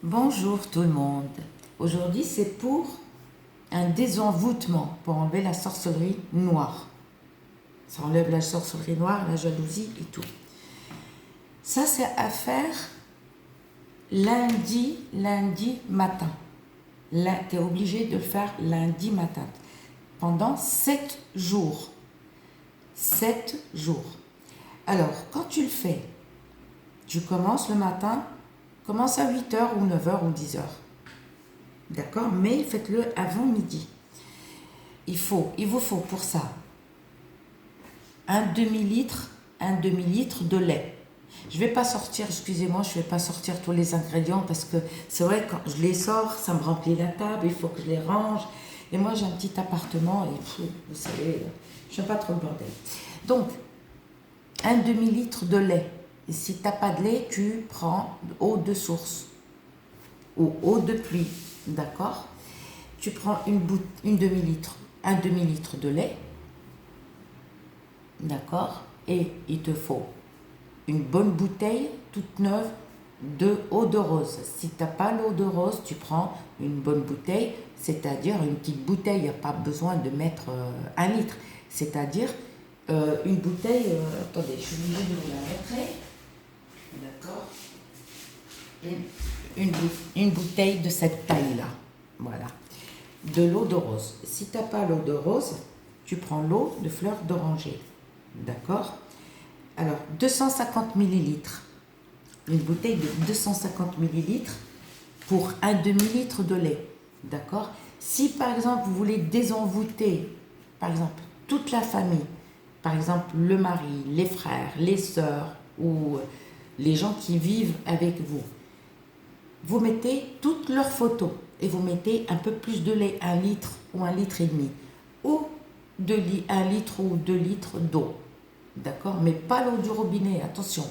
Bonjour tout le monde. Aujourd'hui, c'est pour un désenvoûtement, pour enlever la sorcellerie noire. Ça enlève la sorcellerie noire, la jalousie et tout. Ça, c'est à faire lundi matin. Là, tu es obligé de le faire lundi matin. Pendant 7 jours. 7 jours. Alors, quand tu le fais, tu commences le matin, commence à 8h ou 9h ou 10h. D'accord? Mais faites-le avant midi. Il vous faut pour ça un demi-litre de lait. Je ne vais pas sortir, excusez-moi, je ne vais pas sortir tous les ingrédients parce que c'est vrai, quand je les sors, ça me remplit la table, il faut que je les range. Et moi, j'ai un petit appartement et vous savez, je n'aime pas trop le bordel. Donc, un demi-litre de lait. Et si tu n'as pas de lait, tu prends eau de source ou eau de pluie. D'accord? Tu prends un demi-litre de lait. D'accord? Et il te faut une bonne bouteille toute neuve de eau de rose. Si tu n'as pas l'eau de rose, tu prends une bonne bouteille, c'est-à-dire une petite bouteille, il n'y a pas besoin de mettre 1 litre. C'est-à-dire une bouteille, attendez, je suis obligée de vous la montrer. D'accord? Une bouteille de cette taille-là. Voilà. De l'eau de rose. Si tu n'as pas l'eau de rose, tu prends l'eau de fleur d'oranger. D'accord? Alors, 250 millilitres. Une bouteille de 250 millilitres pour un demi-litre de lait. D'accord? Si par exemple vous voulez désenvoûter, par exemple, toute la famille, par exemple le mari, les frères, les sœurs ou les gens qui vivent avec vous, vous mettez toutes leurs photos et vous mettez un peu plus de lait, 1 litre ou 1,5 litre, ou 1 litre ou 2 litres d'eau. D'accord? Mais pas l'eau du robinet, attention.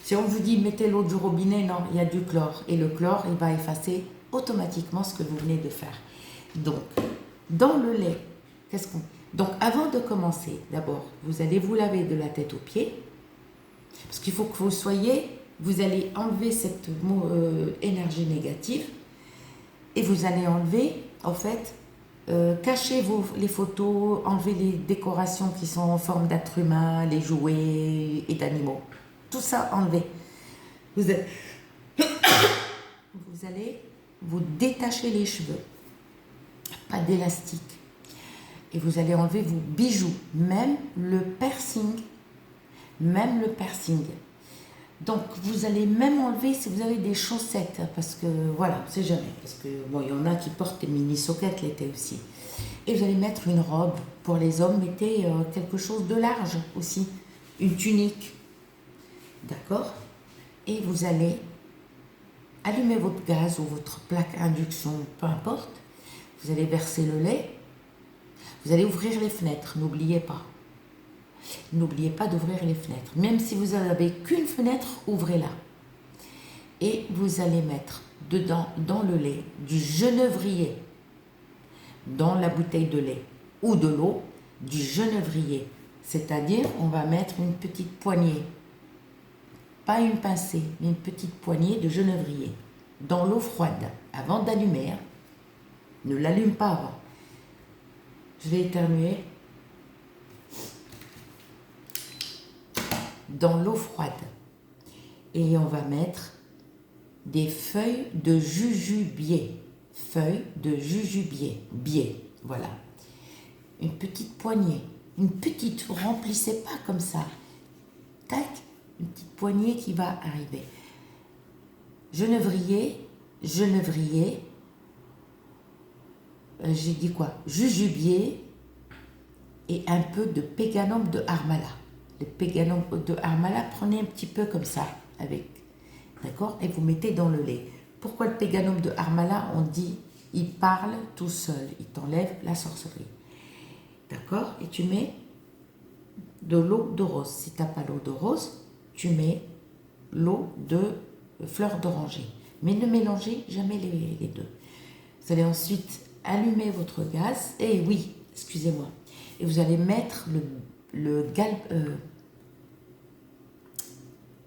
Si on vous dit mettez l'eau du robinet, non, il y a du chlore. Et le chlore, il va effacer automatiquement ce que vous venez de faire. Donc, dans le lait, Donc, avant de commencer, d'abord, vous allez vous laver de la tête aux pieds. Parce qu'il faut que vous allez enlever cette énergie négative. Et vous allez enlever, en fait, cachez les photos, enlevez les décorations qui sont en forme d'êtres humains, les jouets et d'animaux. Tout ça enlevez. Vous allez vous détacher les cheveux, pas d'élastique. Et vous allez enlever vos bijoux, même le piercing. Donc vous allez même enlever si vous avez des chaussettes, parce que voilà, on ne sait jamais, parce que bon, il y en a qui portent des mini soquettes l'été aussi. Et vous allez mettre une robe. Pour les hommes, mettez quelque chose de large aussi, une tunique. D'accord? Et vous allez allumer votre gaz ou votre plaque induction, peu importe. Vous allez verser le lait. Vous allez ouvrir les fenêtres, n'oubliez pas. N'oubliez pas d'ouvrir les fenêtres. Même si vous n'avez qu'une fenêtre, ouvrez-la. Et vous allez mettre dedans, dans le lait, du genévrier. Dans la bouteille de lait ou de l'eau, du genévrier. C'est-à-dire, on va mettre une petite poignée. Pas une pincée, mais une petite poignée de genévrier. Dans l'eau froide, avant d'allumer. Hein. Ne l'allume pas avant. Je vais éternuer. Dans l'eau froide. Et on va mettre des feuilles de jujubier. Feuilles de jujubier. Biais, voilà. Une petite poignée. Une petite, remplissez pas comme ça. Tac, une petite poignée qui va arriver. Genévrier, j'ai dit quoi? Jujubier et un peu de péganum de Harmala. Le péganum de Harmala, prenez un petit peu comme ça, avec, d'accord? Et vous mettez dans le lait. Pourquoi le péganum de Harmala? On dit, il parle tout seul, il t'enlève la sorcellerie. D'accord? Et tu mets de l'eau de rose. Si tu n'as pas l'eau de rose, tu mets l'eau de fleur d'oranger. Mais ne mélangez jamais les deux. Vous allez ensuite allumer votre gaz. Et oui, excusez-moi. Et vous allez mettre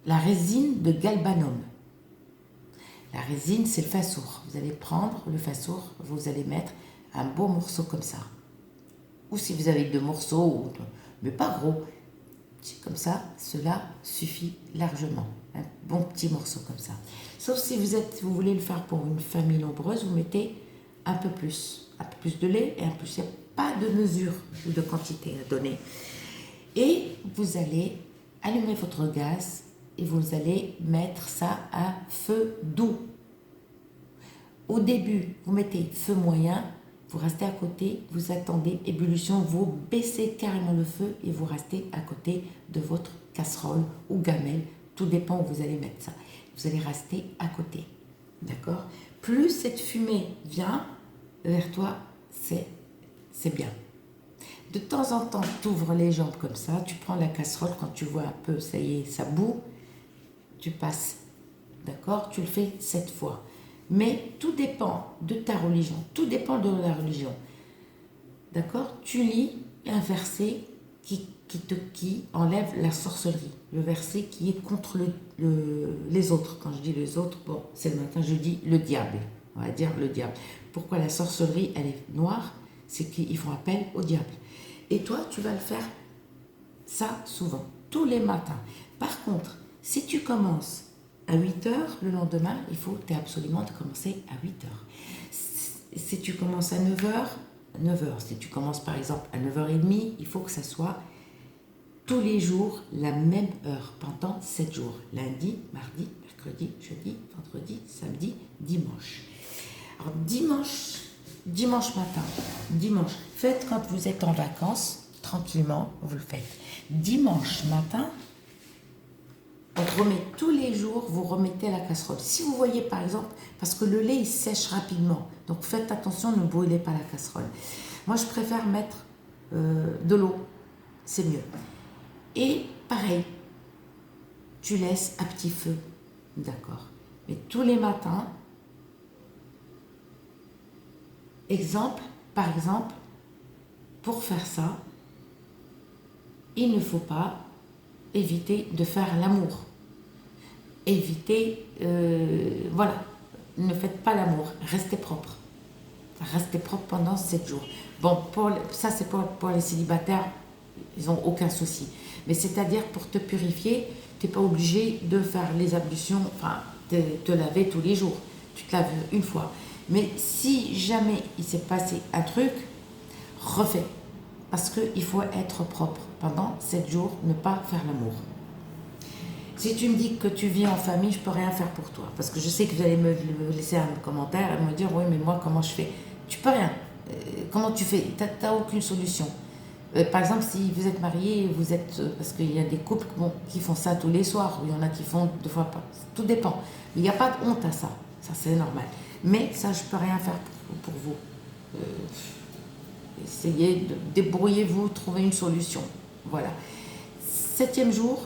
la résine de galbanum. La résine, c'est le fasour. Vous allez prendre le fasour, vous allez mettre un beau morceau comme ça. Ou si vous avez 2 morceaux, mais pas gros, comme ça, cela suffit largement. Un bon petit morceau comme ça. Sauf si vous voulez le faire pour une famille nombreuse, vous mettez un peu plus de lait et un peu plus. Il n'y a pas de mesure ou de quantité à donner. Et vous allez allumer votre gaz et vous allez mettre ça à feu doux. Au début, vous mettez feu moyen, vous restez à côté, vous attendez ébullition, vous baissez carrément le feu et vous restez à côté de votre casserole ou gamelle, tout dépend où vous allez mettre ça. Vous allez rester à côté, d'accord? Plus cette fumée vient vers toi, c'est bien. De temps en temps, tu ouvres les jambes comme ça, tu prends la casserole, quand tu vois un peu, ça y est, ça bout, tu passes, d'accord? Tu le fais 7 fois. Mais tout dépend de ta religion, tout dépend de la religion. D'accord? Tu lis un verset qui enlève la sorcellerie, le verset qui est contre les autres. Quand je dis les autres, bon, c'est le matin, je dis le diable, on va dire le diable. Pourquoi la sorcellerie, elle est noire? C'est qu'ils font appel au diable. Et toi, tu vas le faire ça souvent, tous les matins. Par contre, si tu commences à 8 heures, le lendemain, il faut absolument commencer à 8 heures. Si tu commences à 9 heures, 9 heures. Si tu commences par exemple à 9h30, il faut que ça soit tous les jours la même heure pendant 7 jours. Lundi, mardi, mercredi, jeudi, vendredi, samedi, dimanche. Alors dimanche matin, faites quand vous êtes en vacances, tranquillement, vous le faites. Dimanche matin, on remet tous les jours, vous remettez la casserole. Si vous voyez par exemple, parce que le lait il sèche rapidement, donc faites attention, ne brûlez pas la casserole. Moi je préfère mettre de l'eau, c'est mieux. Et pareil, tu laisses à petit feu, d'accord. Mais tous les matins, par exemple, pour faire ça, il ne faut pas éviter de faire l'amour. Évitez, voilà, ne faites pas l'amour, restez propre. Restez propre pendant 7 jours. Bon, ça c'est pour les célibataires, ils n'ont aucun souci. Mais c'est-à-dire pour te purifier, tu n'es pas obligé de faire les ablutions, enfin, te laver tous les jours. Tu te laves une fois. Mais si jamais il s'est passé un truc, refais. Parce qu'il faut être propre. Pendant 7 jours, ne pas faire l'amour. Si tu me dis que tu vis en famille, je ne peux rien faire pour toi. Parce que je sais que vous allez me laisser un commentaire et me dire, oui, mais moi, comment je fais? Tu peux rien. Comment tu fais? Tu n'as aucune solution. Par exemple, si vous êtes marié, parce qu'il y a des couples qui font ça tous les soirs, ou il y en a qui font 2 fois par. Tout dépend. Il n'y a pas de honte à ça. Ça, c'est normal. Mais ça, je ne peux rien faire pour vous. Essayez de débrouiller-vous, trouver une solution. Voilà. 7e jour,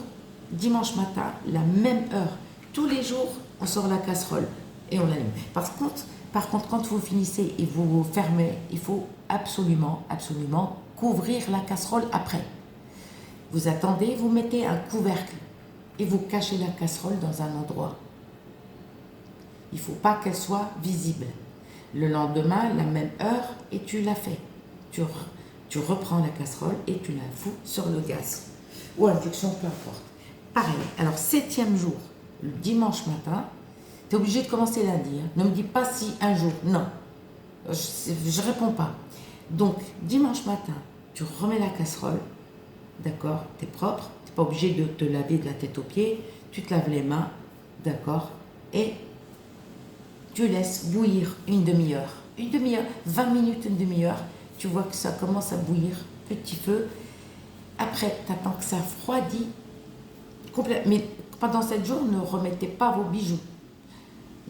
dimanche matin, la même heure. Tous les jours, on sort la casserole et on l'allume. Par contre, quand vous finissez et vous fermez, il faut absolument couvrir la casserole après. Vous attendez, vous mettez un couvercle et vous cachez la casserole dans un endroit. Il ne faut pas qu'elle soit visible. Le lendemain, la même heure, et tu la fais. Tu reprends la casserole et tu la fous sur le gaz. Ou à induction, peu importe. Pareil. Alors, 7e jour, le dimanche matin, tu es obligé de commencer lundi. Hein. Ne me dis pas si un jour. Non. Je réponds pas. Donc, dimanche matin, tu remets la casserole. D'accord? Tu es propre. Tu n'es pas obligé de te laver de la tête aux pieds. Tu te laves les mains. D'accord? Et tu laisses bouillir une demi-heure. 20 minutes, une demi-heure. Tu vois que ça commence à bouillir. Petit feu. Après, tu attends que ça refroidit. Mais pendant 7 jours, ne remettez pas vos bijoux.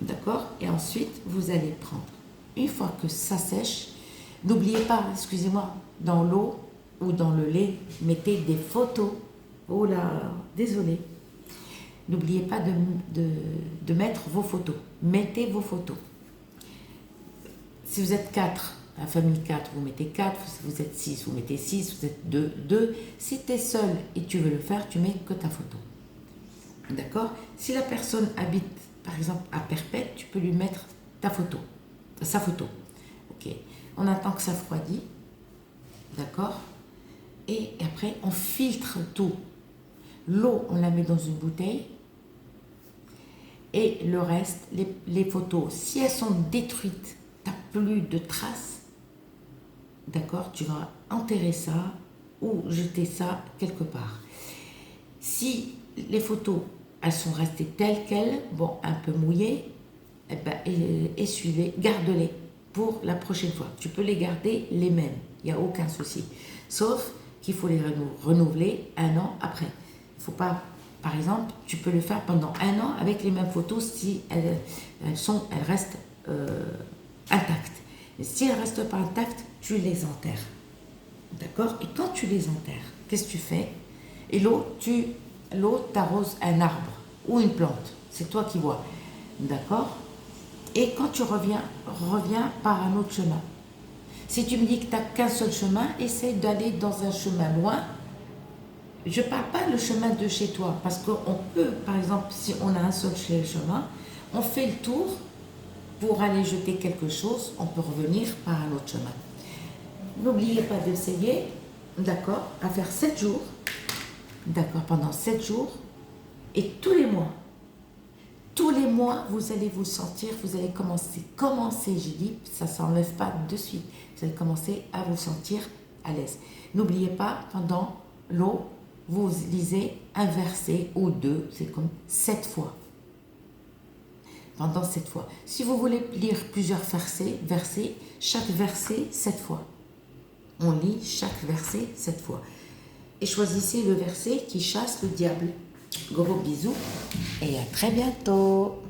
D'accord? Et ensuite, vous allez prendre. Une fois que ça sèche, n'oubliez pas, excusez-moi, dans l'eau ou dans le lait, mettez des photos. Oh là, désolé. N'oubliez pas de mettre vos photos. Mettez vos photos. Si vous êtes 4, la famille 4, vous mettez 4. Si vous êtes 6, vous mettez 6. Vous êtes 2. Si tu es seul et tu veux le faire, tu mets que ta photo. D'accord? Si la personne habite par exemple, à perpète, tu peux lui mettre sa photo. Ok. On attend que ça refroidit. D'accord? Et après, on filtre tout. L'eau, on la met dans une bouteille. Et le reste, les photos, si elles sont détruites, tu n'as plus de traces, d'accord, tu vas enterrer ça ou jeter ça quelque part. Si les photos, elles sont restées telles quelles, bon, un peu mouillées, eh ben, essuie-les, garde-les pour la prochaine fois. Tu peux les garder les mêmes, il n'y a aucun souci. Sauf qu'il faut les renouveler 1 an après. Il ne faut pas... Par exemple, tu peux le faire pendant 1 an avec les mêmes photos si elles restent intactes. Et si elles ne restent pas intactes, tu les enterres. D'accord? Et quand tu les enterres, qu'est-ce que tu fais? Et l'eau, t'arroses un arbre ou une plante. C'est toi qui vois. D'accord? Et quand tu reviens par un autre chemin. Si tu me dis que tu n'as qu'un seul chemin, essaye d'aller dans un chemin loin. Je ne parle pas le chemin de chez toi, parce qu'on peut, par exemple, si on a un seul chemin, on fait le tour pour aller jeter quelque chose, on peut revenir par un autre chemin. N'oubliez pas d'essayer, d'accord, à faire 7 jours, d'accord, pendant 7 jours, et tous les mois, vous allez vous sentir, vous allez commencer, j'ai dit, ça ne s'enlève pas de suite, vous allez commencer à vous sentir à l'aise. N'oubliez pas, pendant l'eau, vous lisez un verset ou 2, c'est comme 7 fois. Pendant 7 fois. Si vous voulez lire plusieurs versets, chaque verset 7 fois. On lit chaque verset 7 fois. Et choisissez le verset qui chasse le diable. Gros bisous et à très bientôt.